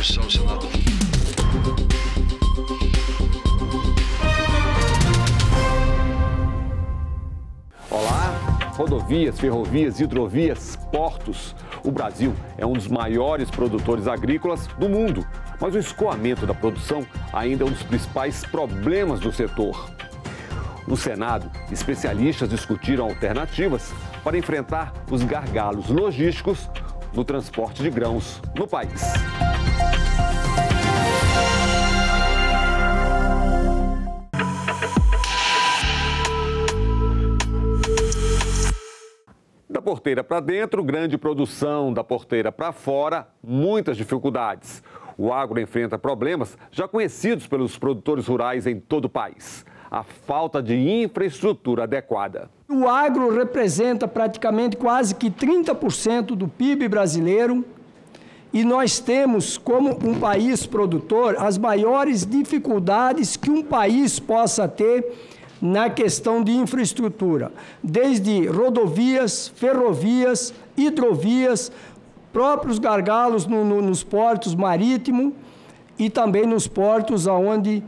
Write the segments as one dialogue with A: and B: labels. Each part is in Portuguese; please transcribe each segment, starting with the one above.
A: distribuição, senador.
B: Olá, rodovias, ferrovias, hidrovias, portos. O Brasil é um dos maiores produtores agrícolas do mundo, mas o escoamento da produção ainda é um dos principais problemas do setor. No Senado, especialistas discutiram alternativas para enfrentar os gargalos logísticos no transporte de grãos no país. Da porteira para dentro, grande produção, da porteira para fora, muitas dificuldades. O agro enfrenta problemas já conhecidos pelos produtores rurais em todo o país. A falta de infraestrutura adequada.
C: O agro representa praticamente quase que 30% do PIB brasileiro e nós temos, como um país produtor, as maiores dificuldades que um país possa ter na questão de infraestrutura, desde rodovias, ferrovias, hidrovias, próprios gargalos nos portos marítimos e também nos portos onde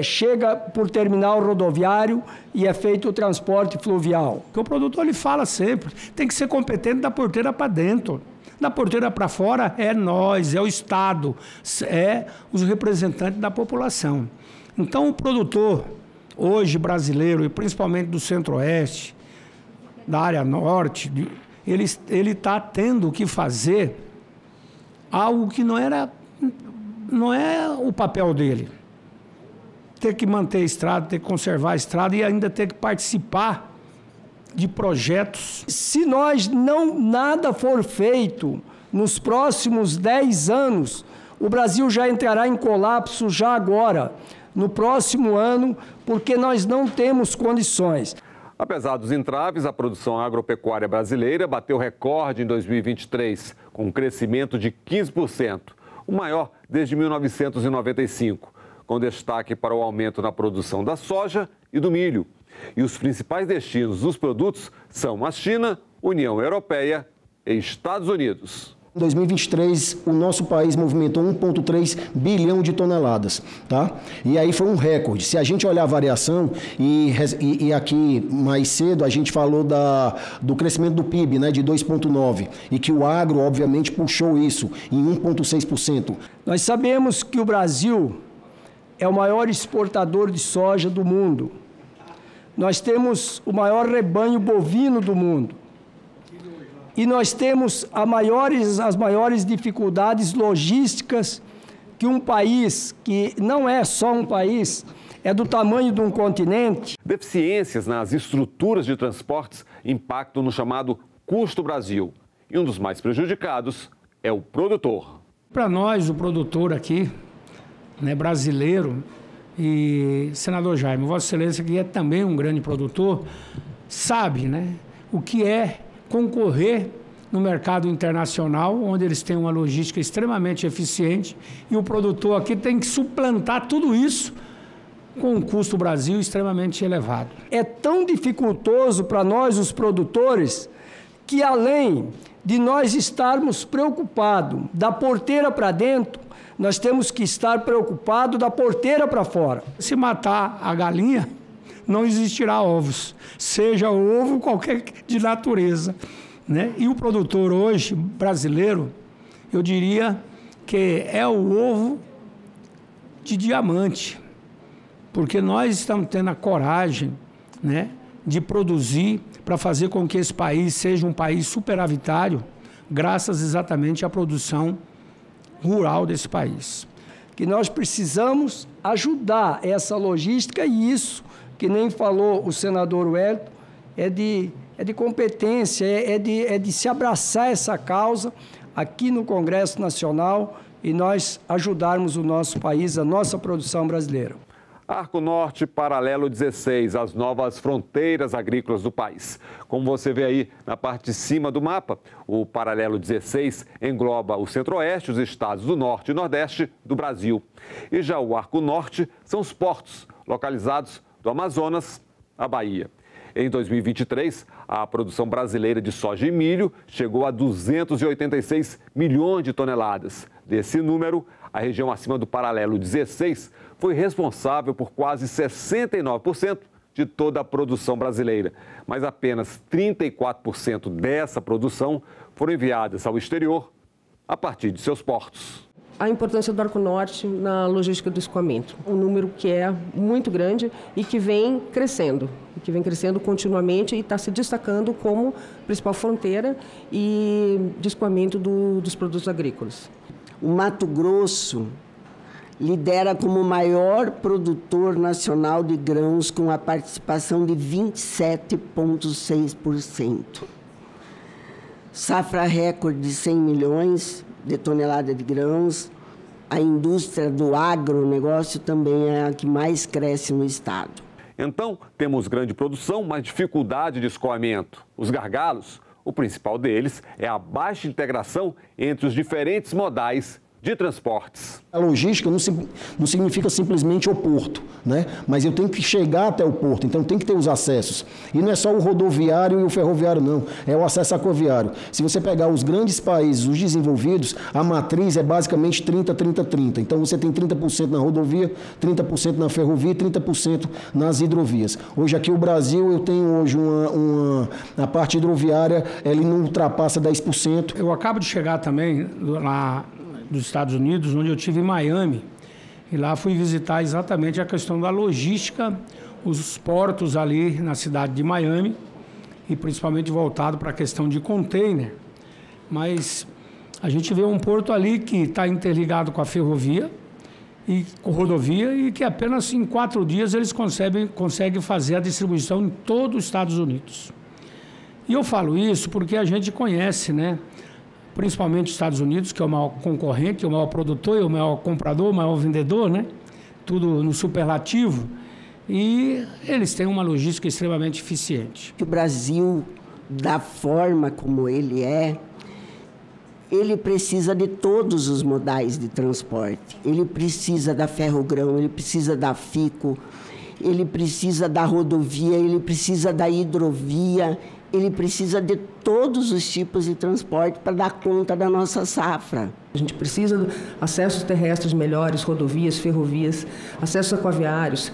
C: chega por terminal rodoviário e é feito o transporte fluvial.
D: O produtor ele fala sempre, tem que ser competente da porteira para dentro. Da porteira para fora é nós, é o Estado, é os representantes da população. Então o produtor hoje brasileiro, e principalmente do Centro-Oeste, da área norte, ele está tendo que fazer algo que não é o papel dele. Ter que manter a estrada, ter que conservar a estrada e ainda ter que participar de projetos.
C: Se nada for feito nos próximos 10 anos, o Brasil já entrará em colapso já agora, no próximo ano, porque nós não temos condições.
B: Apesar dos entraves, a produção agropecuária brasileira bateu recorde em 2023, com um crescimento de 15%, o maior desde 1995, com destaque para o aumento na produção da soja e do milho. E os principais destinos dos produtos são a China, União Europeia e Estados Unidos.
E: Em 2023, o nosso país movimentou 1,3 bilhão de toneladas, tá? E aí foi um recorde. Se a gente olhar a variação, e aqui mais cedo a gente falou do crescimento do PIB, né, de 2,9%, e que o agro, obviamente, puxou isso em 1,6%.
C: Nós sabemos que o Brasil é o maior exportador de soja do mundo. Nós temos o maior rebanho bovino do mundo. E nós temos as maiores dificuldades logísticas que um país, que não é só um país, é do tamanho de um continente.
B: Deficiências nas estruturas de transportes impactam no chamado custo Brasil. E um dos mais prejudicados é o produtor.
D: Para nós, o produtor aqui, né, brasileiro, e senador Jaime, Vossa Excelência, que é também um grande produtor, sabe, né, o que é concorrer no mercado internacional, onde eles têm uma logística extremamente eficiente, e o produtor aqui tem que suplantar tudo isso com um custo Brasil extremamente elevado.
C: É tão dificultoso para nós, os produtores, que além de nós estarmos preocupados da porteira para dentro, nós temos que estar preocupados da porteira para fora.
D: Se matar a galinha, não existirá ovos, seja ovo qualquer de natureza, né? E o produtor hoje, brasileiro, eu diria que é o ovo de diamante, porque nós estamos tendo a coragem, né, de produzir para fazer com que esse país seja um país superavitário, graças exatamente à produção rural desse país.
C: Que nós precisamos ajudar essa logística e isso, que nem falou o senador Wellington, é de competência, é de se abraçar essa causa aqui no Congresso Nacional e nós ajudarmos o nosso país, a nossa produção brasileira.
B: Arco Norte, Paralelo 16, as novas fronteiras agrícolas do país. Como você vê aí na parte de cima do mapa, o Paralelo 16 engloba o Centro-Oeste, os estados do Norte e Nordeste do Brasil. E já o Arco Norte são os portos localizados do Amazonas à Bahia. Em 2023, a produção brasileira de soja e milho chegou a 286 milhões de toneladas. Desse número, a região acima do paralelo 16 foi responsável por quase 69% de toda a produção brasileira. Mas apenas 34% dessa produção foram enviadas ao exterior a partir de seus portos.
A: A importância do Arco Norte na logística do escoamento. Um número que é muito grande e que vem crescendo continuamente e está se destacando como principal fronteira de escoamento dos produtos agrícolas.
F: O Mato Grosso lidera como o maior produtor nacional de grãos com a participação de 27,6%. Safra recorde de 100 milhões de toneladas de grãos. A indústria do agronegócio também é a que mais cresce no estado.
B: Então, temos grande produção, mas dificuldade de escoamento. Os gargalos, o principal deles é a baixa integração entre os diferentes modais de transportes.
E: A logística não significa simplesmente o porto, né? Mas eu tenho que chegar até o porto, então tem que ter os acessos. E não é só o rodoviário e o ferroviário, não. É o acesso aquaviário. Se você pegar os grandes países, os desenvolvidos, a matriz é basicamente 30-30-30. Então você tem 30% na rodovia, 30% na ferrovia e 30% nas hidrovias. Hoje aqui o Brasil, eu tenho hoje a parte hidroviária, ele não ultrapassa 10%.
D: Eu acabo de chegar também lá dos Estados Unidos, onde eu estive em Miami, e lá fui visitar exatamente a questão da logística, os portos ali na cidade de Miami, e principalmente voltado para a questão de container. Mas a gente vê um porto ali que está interligado com a ferrovia e com a rodovia e que apenas em 4 dias eles conseguem fazer a distribuição em todo os Estados Unidos. E eu falo isso porque a gente conhece, né? Principalmente os Estados Unidos, que é o maior concorrente, o maior produtor, o maior comprador, o maior vendedor, né? Tudo no superlativo. E eles têm uma logística extremamente eficiente.
F: O Brasil, da forma como ele precisa de todos os modais de transporte. Ele precisa da ferrogrão, ele precisa da FICO, ele precisa da rodovia, ele precisa da hidrovia, ele precisa de todos os tipos de transporte para dar conta da nossa safra.
A: A gente precisa de acessos terrestres melhores, rodovias, ferrovias, acessos aquaviários,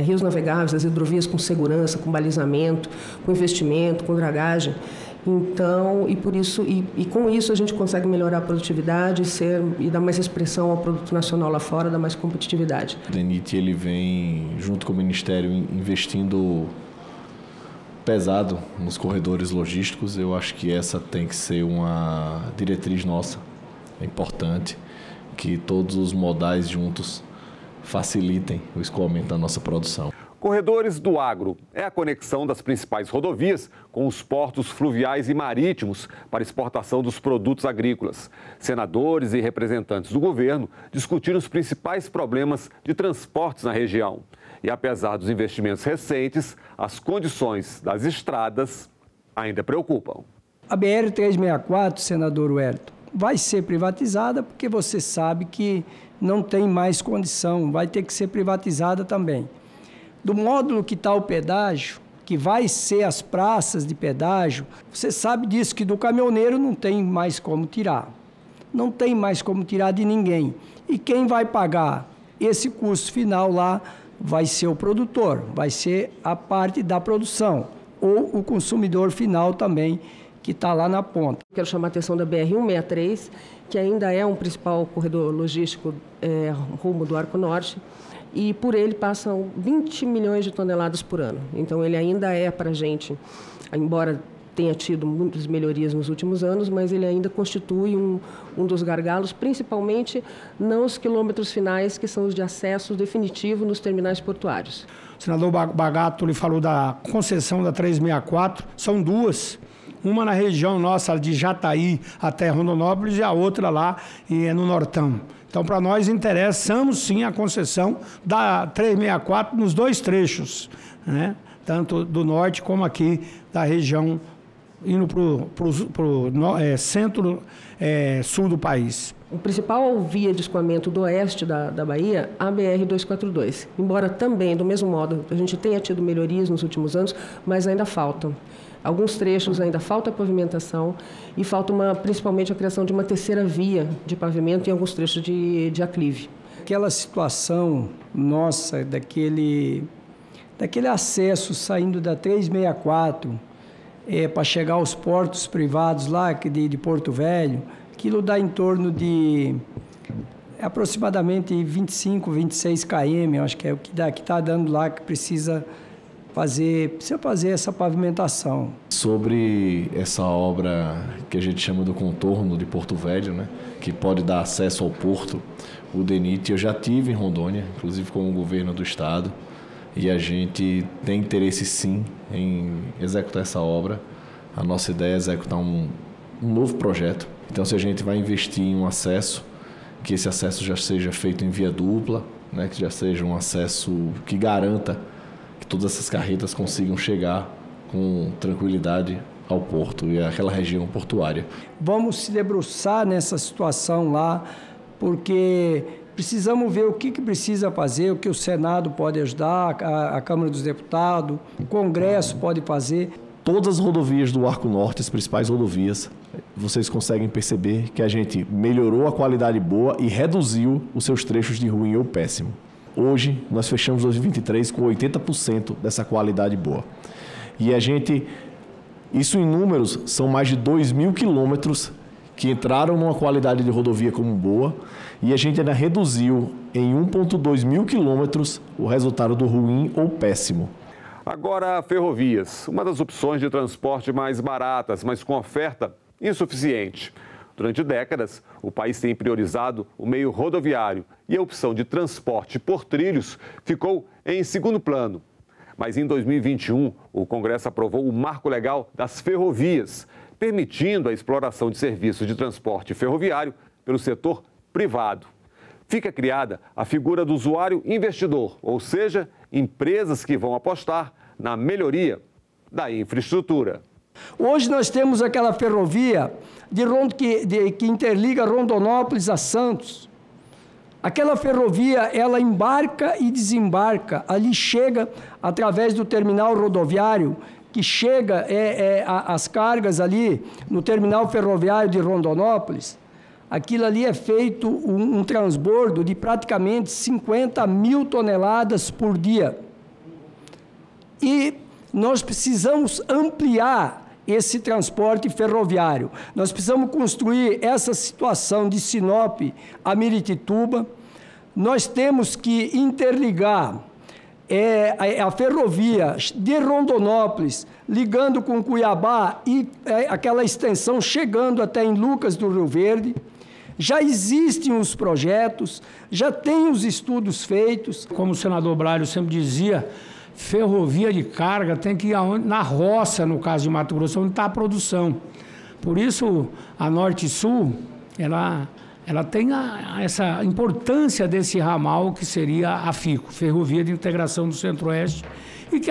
A: rios navegáveis, as hidrovias com segurança, com balizamento, com investimento, com dragagem. Então, com isso a gente consegue melhorar a produtividade e dar mais expressão ao produto nacional lá fora, dar mais competitividade.
G: O DENIT, ele vem, junto com o Ministério, investindo pesado nos corredores logísticos. Eu acho que essa tem que ser uma diretriz nossa. É importante que todos os modais juntos facilitem o escoamento da nossa produção.
B: Corredores do Agro é a conexão das principais rodovias com os portos fluviais e marítimos para exportação dos produtos agrícolas. Senadores e representantes do governo discutiram os principais problemas de transportes na região. E apesar dos investimentos recentes, as condições das estradas ainda preocupam.
C: A BR-364, senador Wellington, vai ser privatizada porque você sabe que não tem mais condição, vai ter que ser privatizada também. Do módulo que está o pedágio, que vai ser as praças de pedágio, você sabe disso, que do caminhoneiro não tem mais como tirar. Não tem mais como tirar de ninguém. E quem vai pagar esse custo final lá vai ser o produtor, vai ser a parte da produção, ou o consumidor final também, que está lá na ponta.
A: Quero chamar a atenção da BR-163, que ainda é um principal corredor logístico rumo do Arco Norte, e por ele passam 20 milhões de toneladas por ano. Então, ele ainda é para a gente, embora tenha tido muitas melhorias nos últimos anos, mas ele ainda constitui um dos gargalos, principalmente nos quilômetros finais, que são os de acesso definitivo nos terminais portuários.
D: O senador Bagato lhe falou da concessão da 364, são duas. Uma na região nossa de Jataí até Rondonópolis e a outra lá no Nortão. Então, para nós, interessamos sim a concessão da 364 nos 2 trechos, né? Tanto do norte como aqui da região, indo para o centro-sul do país.
A: O principal via de escoamento do oeste da Bahia, a BR-242. Embora também, do mesmo modo, a gente tenha tido melhorias nos últimos anos, mas ainda faltam. Alguns trechos ainda falta pavimentação e falta principalmente a criação de uma terceira via de pavimento em alguns trechos de aclive.
C: Aquela situação nossa, daquele acesso saindo da 364 para chegar aos portos privados lá de Porto Velho, aquilo dá em torno de aproximadamente 25, 26 km, acho que é o que está dando lá, que precisa fazer essa pavimentação.
G: Sobre essa obra que a gente chama do contorno de Porto Velho, né, que pode dar acesso ao porto, o DENIT, eu já tive em Rondônia, inclusive com o governo do estado, e a gente tem interesse sim em executar essa obra. A nossa ideia é executar um novo projeto. Então, se a gente vai investir em um acesso, que esse acesso já seja feito em via dupla, né, que já seja um acesso que garanta que todas essas carretas consigam chegar com tranquilidade ao porto e àquela região portuária.
C: Vamos se debruçar nessa situação lá, porque precisamos ver o que precisa fazer, o que o Senado pode ajudar, a Câmara dos Deputados, o Congresso pode fazer.
G: Todas as rodovias do Arco Norte, as principais rodovias, vocês conseguem perceber que a gente melhorou a qualidade boa e reduziu os seus trechos de ruim ou péssimo. Hoje, nós fechamos 2023 com 80% dessa qualidade boa. E isso em números, são mais de 2.000 quilômetros que entraram numa qualidade de rodovia como boa, e a gente ainda reduziu em 1,2 mil quilômetros o resultado do ruim ou péssimo.
B: Agora, ferrovias, uma das opções de transporte mais baratas, mas com oferta insuficiente. Durante décadas, o país tem priorizado o meio rodoviário e a opção de transporte por trilhos ficou em segundo plano. Mas em 2021, o Congresso aprovou o Marco Legal das Ferrovias, permitindo a exploração de serviços de transporte ferroviário pelo setor privado. Fica criada a figura do usuário investidor, ou seja, empresas que vão apostar na melhoria da infraestrutura.
C: Hoje nós temos aquela ferrovia que interliga Rondonópolis a Santos. Aquela ferrovia, ela embarca e desembarca. Ali chega, através do terminal rodoviário, que chega as cargas ali no terminal ferroviário de Rondonópolis. Aquilo ali é feito um transbordo de praticamente 50 mil toneladas por dia. E nós precisamos ampliar esse transporte ferroviário. Nós precisamos construir essa situação de Sinop a Miritituba. Nós temos que interligar a ferrovia de Rondonópolis, ligando com Cuiabá e aquela extensão chegando até em Lucas do Rio Verde. Já existem os projetos, já tem os estudos feitos.
D: Como o senador Brário sempre dizia, ferrovia de carga tem que ir na roça, no caso de Mato Grosso, onde está a produção. Por isso, a Norte e Sul, ela tem essa importância desse ramal que seria a FICO, Ferrovia de Integração do Centro-Oeste, e que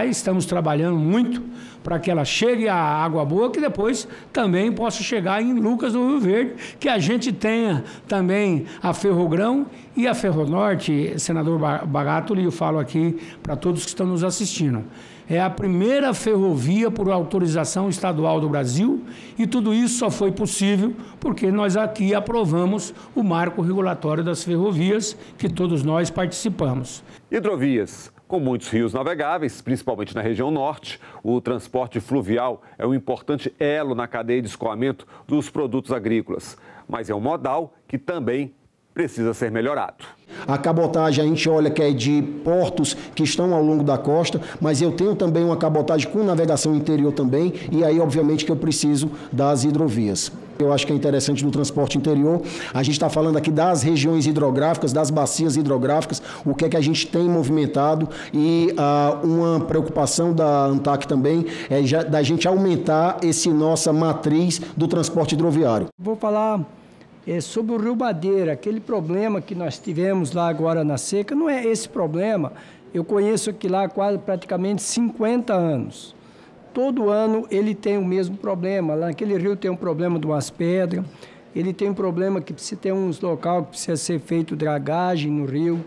D: estamos trabalhando muito para que ela chegue à Água Boa, que depois também possa chegar em Lucas do Rio Verde, que a gente tenha também a Ferrogrão e a Ferronorte. Senador Bagatoli, eu falo aqui para todos que estão nos assistindo. É a primeira ferrovia por autorização estadual do Brasil, e tudo isso só foi possível porque nós aqui aprovamos o marco regulatório das ferrovias, que todos nós participamos.
B: Hidrovias. Com muitos rios navegáveis, principalmente na região norte, o transporte fluvial é um importante elo na cadeia de escoamento dos produtos agrícolas. Mas é um modal que também precisa ser melhorado.
E: A cabotagem, a gente olha que é de portos que estão ao longo da costa, mas eu tenho também uma cabotagem com navegação interior também, e aí, obviamente, que eu preciso das hidrovias. Eu acho que é interessante no transporte interior. A gente está falando aqui das regiões hidrográficas, das bacias hidrográficas, o que é que a gente tem movimentado, e uma preocupação da ANTAC também é da gente aumentar nossa matriz do transporte hidroviário.
C: Vou falar sobre o Rio Madeira, aquele problema que nós tivemos lá agora na seca. Não é esse problema, eu conheço aqui lá quase praticamente 50 anos. Todo ano ele tem o mesmo problema. Lá naquele rio tem um problema de umas pedras, ele tem um problema que precisa ter uns local que precisa ser feito dragagem no rio.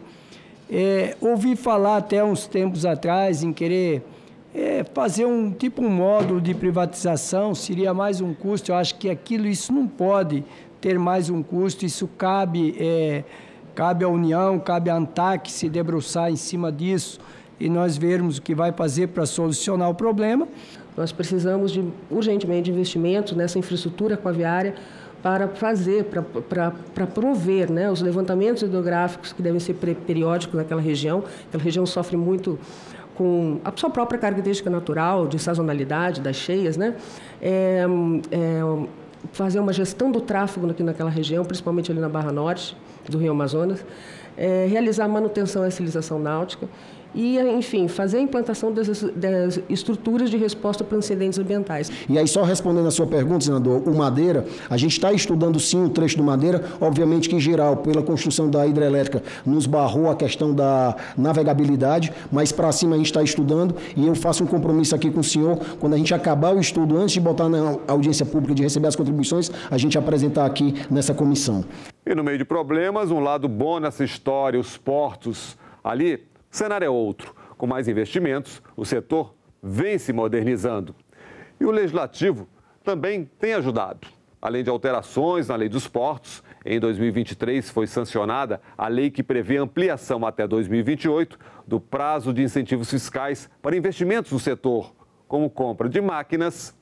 C: Ouvi falar até uns tempos atrás em querer fazer um módulo de privatização, seria mais um custo. Eu acho que isso não pode ter mais um custo, isso cabe à União, cabe à ANTAC se debruçar em cima disso e nós vermos o que vai fazer para solucionar o problema.
A: Nós precisamos urgentemente de investimentos nessa infraestrutura aquaviária para prover, né, os levantamentos hidrográficos que devem ser periódicos naquela região. Aquela região sofre muito com a sua própria característica natural, de sazonalidade, das cheias, né? Fazer uma gestão do tráfego aqui naquela região, principalmente ali na Barra Norte do Rio Amazonas, realizar manutenção e estilização náutica e, enfim, fazer a implantação das estruturas de resposta para incidentes ambientais.
E: E aí, só respondendo a sua pergunta, senador, o Madeira, a gente está estudando sim o trecho do Madeira, obviamente que em geral, pela construção da hidrelétrica, nos barrou a questão da navegabilidade, mas para cima a gente está estudando e eu faço um compromisso aqui com o senhor, quando a gente acabar o estudo, antes de botar na audiência pública, de receber as contribuições, a gente apresentar aqui nessa comissão.
B: E no meio de problemas, um lado bom nessa história, os portos ali. O cenário é outro. Com mais investimentos, o setor vem se modernizando. E o Legislativo também tem ajudado. Além de alterações na lei dos portos, em 2023 foi sancionada a lei que prevê ampliação até 2028 do prazo de incentivos fiscais para investimentos no setor, como compra de máquinas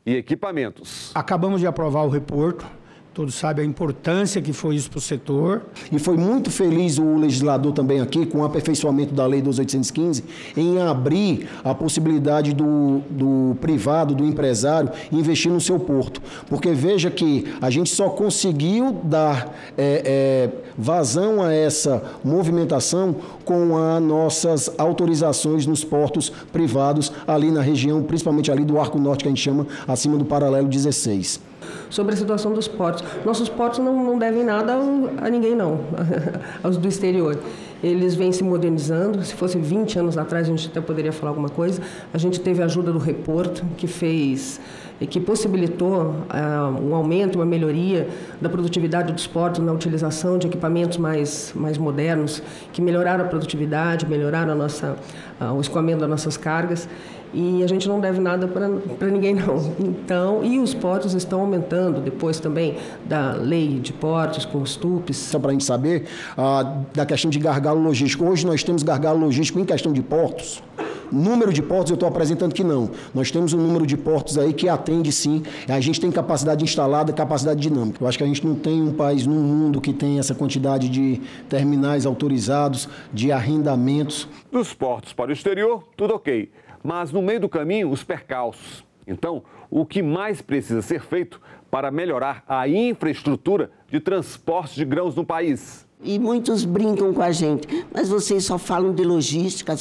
B: e equipamentos.
D: Acabamos de aprovar o reporto. Todos sabem a importância que foi isso para o setor.
E: E foi muito feliz o legislador também aqui, com o aperfeiçoamento da Lei 12.815, em abrir a possibilidade do privado, do empresário, investir no seu porto. Porque veja que a gente só conseguiu dar vazão a essa movimentação com as nossas autorizações nos portos privados, ali na região, principalmente ali do Arco Norte, que a gente chama, acima do paralelo 16.
A: Sobre a situação dos portos. Nossos portos não devem nada a ninguém, não, aos do exterior. Eles vêm se modernizando. Se fosse 20 anos atrás, a gente até poderia falar alguma coisa. A gente teve a ajuda do Reporto, que possibilitou um aumento, uma melhoria da produtividade dos portos na utilização de equipamentos mais modernos, que melhoraram a produtividade, melhoraram o escoamento das nossas cargas. E a gente não deve nada para ninguém, não. Então, e os portos estão aumentando, depois também da lei de portos, com os TUPs.
E: Só para a gente saber, da questão de gargalo logístico. Hoje nós temos gargalo logístico em questão de portos. Número de portos eu estou apresentando que não. Nós temos um número de portos aí que atende sim. A gente tem capacidade instalada, capacidade dinâmica. Eu acho que a gente não tem um país no mundo que tem essa quantidade de terminais autorizados, de arrendamentos.
B: Dos portos para o exterior, tudo ok. Mas no meio do caminho, os percalços. Então, o que mais precisa ser feito para melhorar a infraestrutura de transporte de grãos no país?
F: E muitos brincam com a gente, mas vocês só falam de logística,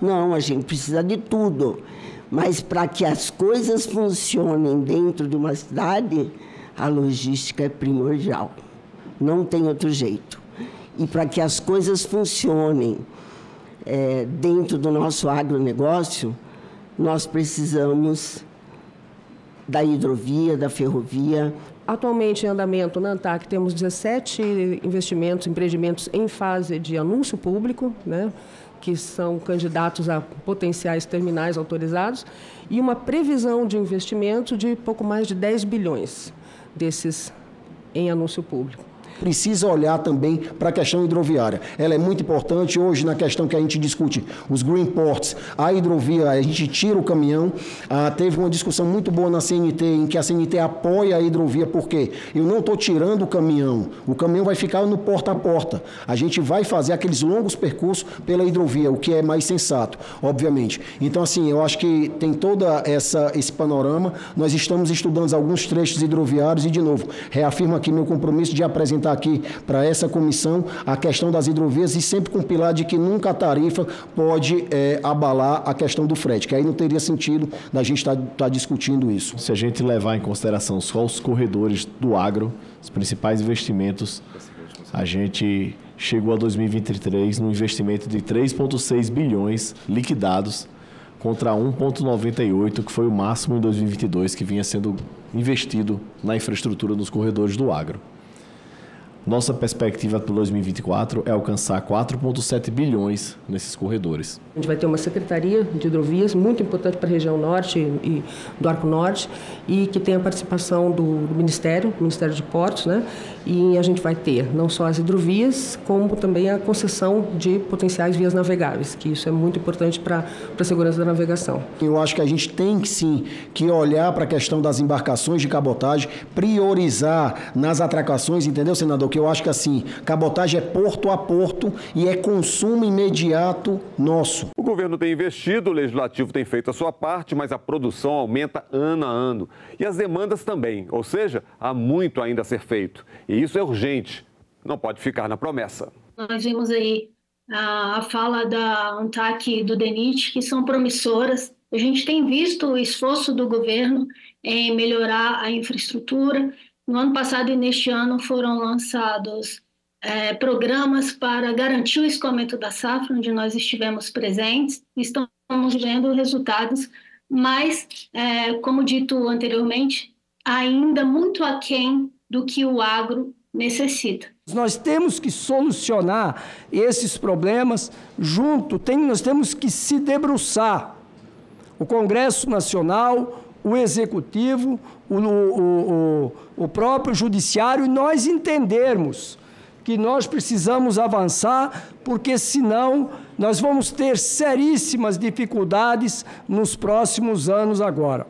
F: Não, a gente precisa de tudo. Mas para que as coisas funcionem dentro de uma cidade, a logística é primordial. Não tem outro jeito. E para que as coisas funcionem dentro do nosso agronegócio, nós precisamos da hidrovia, da ferrovia.
A: Atualmente em andamento na ANTAC temos 17 empreendimentos em fase de anúncio público, né, que são candidatos a potenciais terminais autorizados, e uma previsão de investimento de pouco mais de 10 bilhões desses em anúncio público.
E: Precisa olhar também para a questão hidroviária. Ela é muito importante hoje na questão que a gente discute, os green ports, a hidrovia, a gente tira o caminhão. Teve uma discussão muito boa na CNT, em que a CNT apoia a hidrovia, porque eu não estou tirando o caminhão vai ficar no porta a porta. A gente vai fazer aqueles longos percursos pela hidrovia, o que é mais sensato, obviamente. Então, assim, eu acho que tem todo esse panorama. Nós estamos estudando alguns trechos hidroviários e, de novo, reafirmo aqui meu compromisso de apresentar aqui para essa comissão a questão das hidrovias e sempre com o pilar de que nunca a tarifa pode abalar a questão do frete, que aí não teria sentido da gente estar discutindo isso.
G: Se a gente levar em consideração só os corredores do agro, os principais investimentos, a gente chegou a 2023 num investimento de 3,6 bilhões liquidados contra 1,98, que foi o máximo em 2022 que vinha sendo investido na infraestrutura dos corredores do agro. Nossa perspectiva para 2024 é alcançar 4,7 bilhões nesses corredores.
A: A gente vai ter uma secretaria de hidrovias muito importante para a região norte e do Arco Norte e que tem a participação do Ministério de Portos, né? E a gente vai ter não só as hidrovias, como também a concessão de potenciais vias navegáveis, que isso é muito importante para a segurança da navegação.
E: Eu acho que a gente tem sim que olhar para a questão das embarcações de cabotagem, priorizar nas atracações, entendeu, senador? Que eu acho que assim, cabotagem é porto a porto e é consumo imediato nosso.
B: O governo tem investido, o legislativo tem feito a sua parte, mas a produção aumenta ano a ano. E as demandas também, ou seja, há muito ainda a ser feito. E isso é urgente, não pode ficar na promessa.
H: Nós vimos aí a fala da ANTAC e do DENIT, que são promissoras. A gente tem visto o esforço do governo em melhorar a infraestrutura. No ano passado e neste ano foram lançados programas para garantir o escoamento da safra, onde nós estivemos presentes. Estamos vendo resultados, mas, como dito anteriormente, ainda muito aquém do que o agro necessita.
C: Nós temos que solucionar esses problemas nós temos que se debruçar. O Congresso Nacional, o Executivo, o próprio Judiciário, e nós entendermos que nós precisamos avançar, porque senão nós vamos ter seríssimas dificuldades nos próximos anos agora.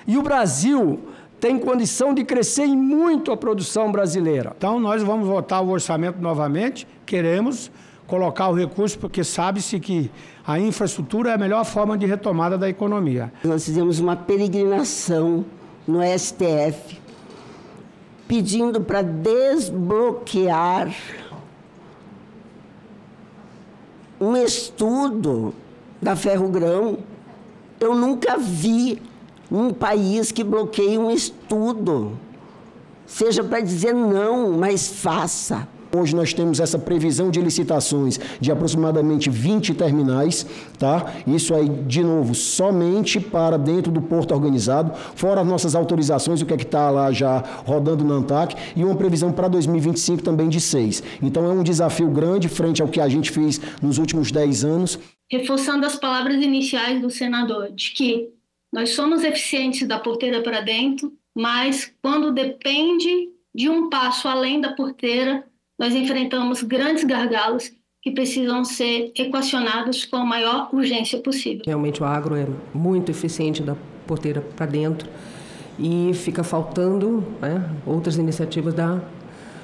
C: E o Brasil tem condição de crescer em muito a produção brasileira.
D: Então, nós vamos votar o orçamento novamente, queremos colocar o recurso, porque sabe-se que a infraestrutura é a melhor forma de retomada da economia.
F: Nós fizemos uma peregrinação no STF, pedindo para desbloquear um estudo da Ferrogrão. Eu nunca vi um país que bloqueie um estudo, seja para dizer não, mas faça.
E: Hoje nós temos essa previsão de licitações de aproximadamente 20 terminais, tá? Isso aí, de novo, somente para dentro do porto organizado, fora as nossas autorizações, o que é que está lá já rodando na ANTAC, e uma previsão para 2025 também de 6. Então é um desafio grande frente ao que a gente fez nos últimos 10 anos.
H: Reforçando as palavras iniciais do senador, de que nós somos eficientes da porteira para dentro, mas quando depende de um passo além da porteira, nós enfrentamos grandes gargalos que precisam ser equacionados com a maior urgência possível.
A: Realmente o agro é muito eficiente da porteira para dentro e fica faltando, né, outras iniciativas,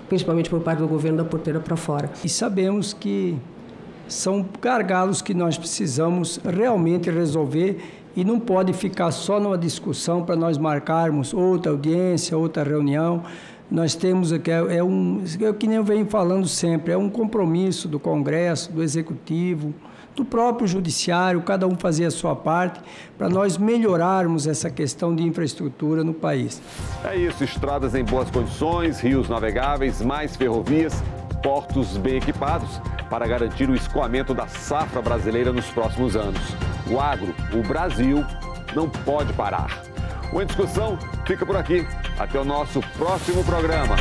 A: principalmente por parte do governo, da porteira para fora.
C: E sabemos que são gargalos que nós precisamos realmente resolver e não pode ficar só numa discussão para nós marcarmos outra audiência, outra reunião. Nós temos, que nem eu venho falando sempre, é um compromisso do Congresso, do Executivo, do próprio Judiciário, cada um fazer a sua parte, para nós melhorarmos essa questão de infraestrutura no país.
B: É isso, estradas em boas condições, rios navegáveis, mais ferrovias, portos bem equipados para garantir o escoamento da safra brasileira nos próximos anos. O agro, o Brasil, não pode parar. O Em Discussão fica por aqui. Até o nosso próximo programa.